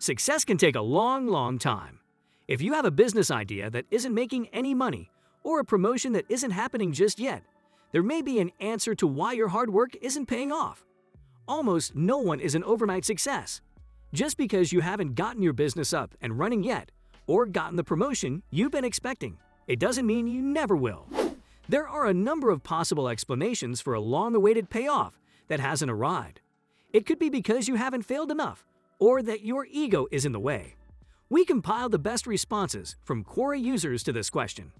Success can take a long time. If you have a business idea that isn't making any money or a promotion that isn't happening just yet, there may be an answer to why your hard work isn't paying off. Almost no one is an overnight success. Just because you haven't gotten your business up and running yet or gotten the promotion you've been expecting, it doesn't mean you never will. There are a number of possible explanations for a long-awaited payoff that hasn't arrived. It could be because you haven't failed enough or that your ego is in the way. We compiled the best responses from Quora users to this question.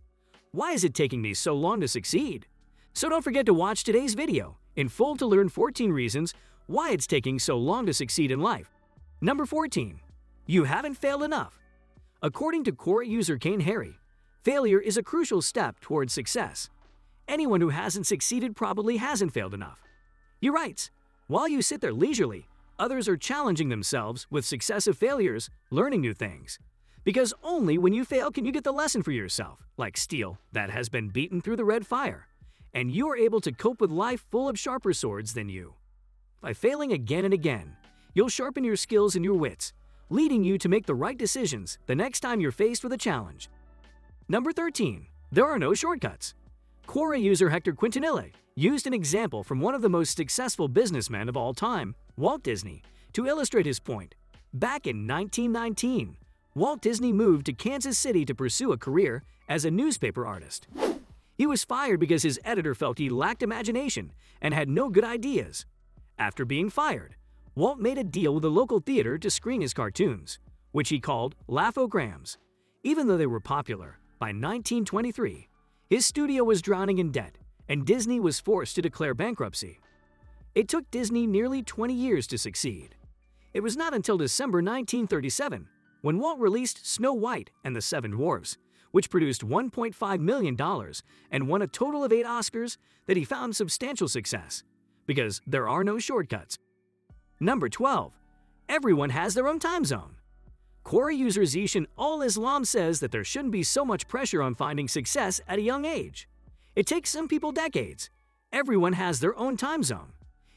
Why is it taking me so long to succeed? So don't forget to watch today's video in full to learn 14 reasons why it's taking so long to succeed in life. Number 14. You haven't failed enough. According to Quora user Kane Harry, failure is a crucial step towards success. Anyone who hasn't succeeded probably hasn't failed enough. He writes, while you sit there leisurely, others are challenging themselves with successive failures, learning new things. Because only when you fail can you get the lesson for yourself, like steel that has been beaten through the red fire, and you are able to cope with life full of sharper swords than you. By failing again and again, you'll sharpen your skills and your wits, leading you to make the right decisions the next time you're faced with a challenge. Number 13. There are no shortcuts. Quora user Hector Quintanilla used an example from one of the most successful businessmen of all time, Walt Disney, to illustrate his point. Back in 1919, Walt Disney moved to Kansas City to pursue a career as a newspaper artist. He was fired because his editor felt he lacked imagination and had no good ideas. After being fired, Walt made a deal with a local theater to screen his cartoons, which he called Laugh-O-Grams. Even though they were popular, by 1923, his studio was drowning in debt, and Disney was forced to declare bankruptcy. It took Disney nearly 20 years to succeed. It was not until December 1937, when Walt released Snow White and the Seven Dwarfs, which produced $1.5 million and won a total of 8 Oscars, that he found substantial success. Because there are no shortcuts. Number 12. Everyone has their own time zone. Quora user Zishan Al-Islam says that there shouldn't be so much pressure on finding success at a young age. It takes some people decades. Everyone has their own time zone.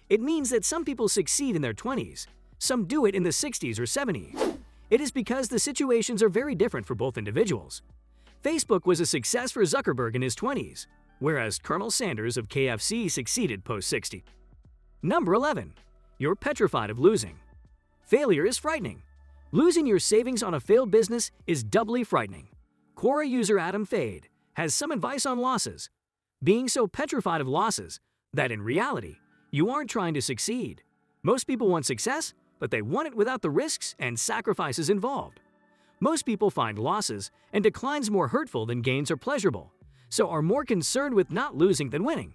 It means that some people succeed in their 20s, some do it in the 60s or 70s. It is because the situations are very different for both individuals. Facebook was a success for Zuckerberg in his 20s, whereas Colonel Sanders of KFC succeeded post-60. Number 11. You're petrified of losing. Failure is frightening. Losing your savings on a failed business is doubly frightening. Quora user Adam Fade has some advice on losses. Being so petrified of losses that in reality, you aren't trying to succeed. Most people want success, but they want it without the risks and sacrifices involved. Most people find losses and declines more hurtful than gains are pleasurable, so are more concerned with not losing than winning.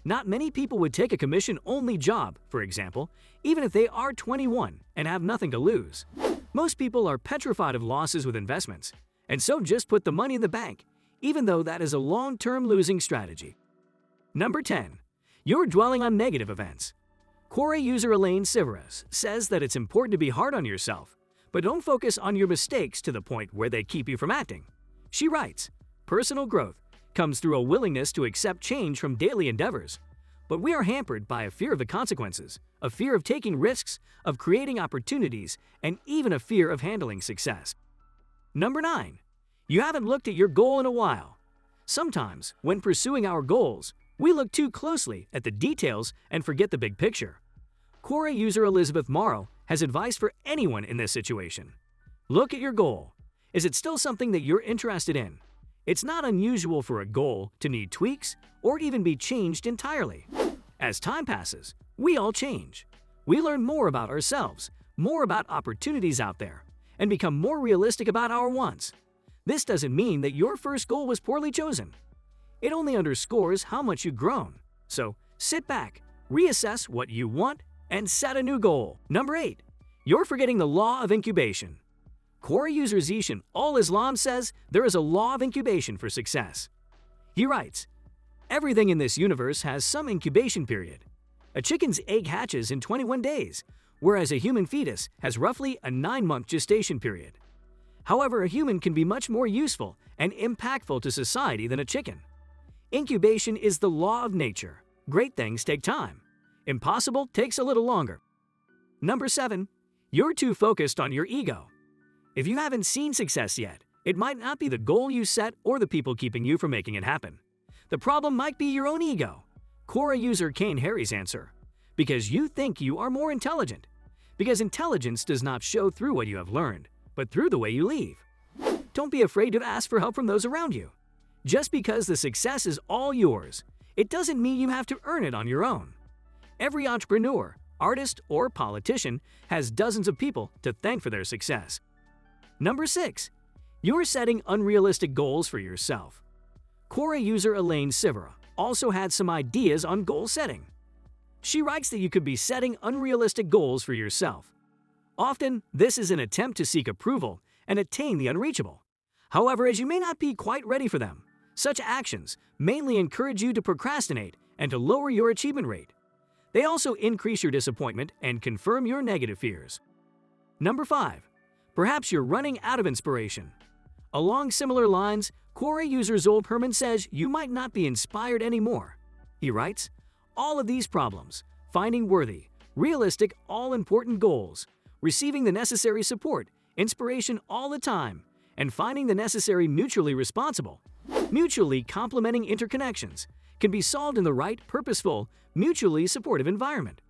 Not many people would take a commission-only job, for example, even if they are 21 and have nothing to lose. Most people are petrified of losses with investments, and so just put the money in the bank, even though that is a long-term losing strategy. Number 10. You're dwelling on negative events. Quora user Elaine Siveras says that it's important to be hard on yourself, but don't focus on your mistakes to the point where they keep you from acting. She writes, personal growth comes through a willingness to accept change from daily endeavors, but we are hampered by a fear of the consequences, a fear of taking risks, of creating opportunities, and even a fear of handling success. Number 9. You haven't looked at your goal in a while. Sometimes, when pursuing our goals, we look too closely at the details and forget the big picture. Quora user Elizabeth Morrow has advice for anyone in this situation. Look at your goal. Is it still something that you're interested in? It's not unusual for a goal to need tweaks or even be changed entirely. As time passes, we all change. We learn more about ourselves, more about opportunities out there, and become more realistic about our wants. This doesn't mean that your first goal was poorly chosen. It only underscores how much you've grown. So sit back, reassess what you want, and set a new goal. Number 8. You're forgetting the law of incubation. Quora user Zishan Al-Islam says there is a law of incubation for success. He writes, everything in this universe has some incubation period. A chicken's egg hatches in 21 days, whereas a human fetus has roughly a 9-month gestation period. However, a human can be much more useful and impactful to society than a chicken. Incubation is the law of nature. Great things take time. Impossible takes a little longer. Number 7. You're too focused on your ego. If you haven't seen success yet, it might not be the goal you set or the people keeping you from making it happen. The problem might be your own ego. Quora user Kane Harry's answer. Because you think you are more intelligent. Because intelligence does not show through what you have learned, but through the way you leave. Don't be afraid to ask for help from those around you. Just because the success is all yours, it doesn't mean you have to earn it on your own. Every entrepreneur, artist, or politician has dozens of people to thank for their success. Number 6. You're setting unrealistic goals for yourself. Quora user Elaine Sivera also had some ideas on goal setting. She writes that you could be setting unrealistic goals for yourself. Often, this is an attempt to seek approval and attain the unreachable. However, as you may not be quite ready for them, such actions mainly encourage you to procrastinate and to lower your achievement rate. They also increase your disappointment and confirm your negative fears. Number 5. Perhaps you're running out of inspiration. Along similar lines, Quora user Zol Herman says you might not be inspired anymore. He writes, all of these problems, finding worthy, realistic, all-important goals, receiving the necessary support, inspiration all the time, and finding the necessary mutually responsible, mutually complementing interconnections can be solved in the right, purposeful, mutually supportive environment.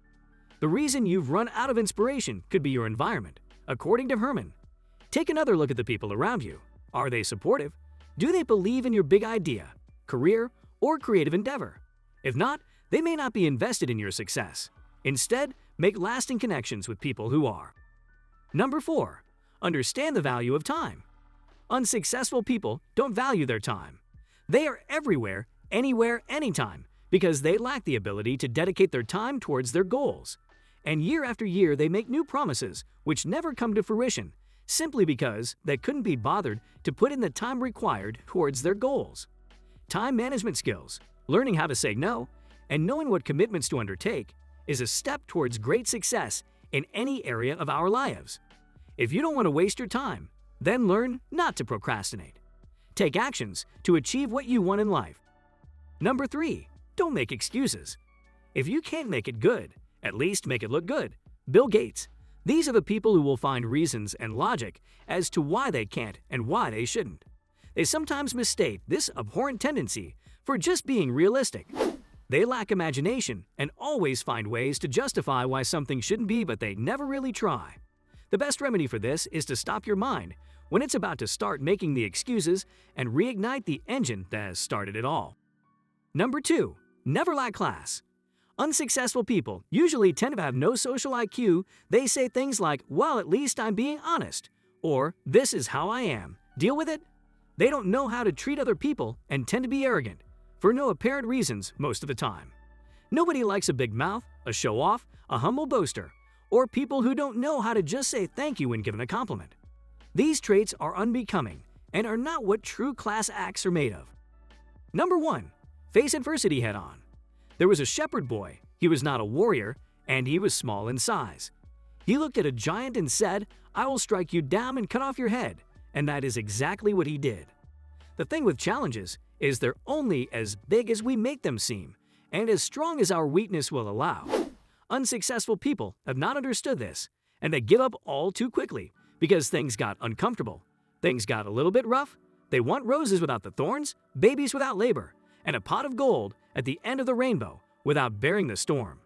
The reason you've run out of inspiration could be your environment, according to Herman. Take another look at the people around you. Are they supportive? Do they believe in your big idea, career, or creative endeavor? If not, they may not be invested in your success. Instead, make lasting connections with people who are. Number 4. Understand the value of time. Unsuccessful people don't value their time. They are everywhere, anywhere, anytime, because they lack the ability to dedicate their time towards their goals. And year after year, they make new promises which never come to fruition, simply because they couldn't be bothered to put in the time required towards their goals. Time management skills, learning how to say no, and knowing what commitments to undertake is a step towards great success in any area of our lives. If you don't want to waste your time, then learn not to procrastinate. Take actions to achieve what you want in life. Number 3. Don't make excuses. If you can't make it good, at least make it look good. Bill Gates. These are the people who will find reasons and logic as to why they can't and why they shouldn't. They sometimes mistake this abhorrent tendency for just being realistic. They lack imagination and always find ways to justify why something shouldn't be, but they never really try. The best remedy for this is to stop your mind when it's about to start making the excuses and reignite the engine that has started it all. Number 2. Never lack class. Unsuccessful people usually tend to have no social IQ. They say things like, well, at least I'm being honest, or this is how I am. Deal with it. They don't know how to treat other people and tend to be arrogant, for no apparent reasons most of the time. Nobody likes a big mouth, a show-off, a humble boaster, or people who don't know how to just say thank you when given a compliment. These traits are unbecoming and are not what true class acts are made of. Number 1. Face adversity head-on. There was a shepherd boy. He was not a warrior, and he was small in size. He looked at a giant and said, I will strike you down and cut off your head, and that is exactly what he did. The thing with challenges is they're only as big as we make them seem, and as strong as our weakness will allow. Unsuccessful people have not understood this, and they give up all too quickly because things got uncomfortable. Things got a little bit rough. They want roses without the thorns, babies without labor, and a pot of gold at the end of the rainbow without bearing the storm.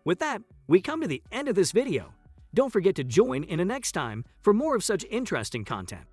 With that, we come to the end of this video. Don't forget to join in a next time for more of such interesting content.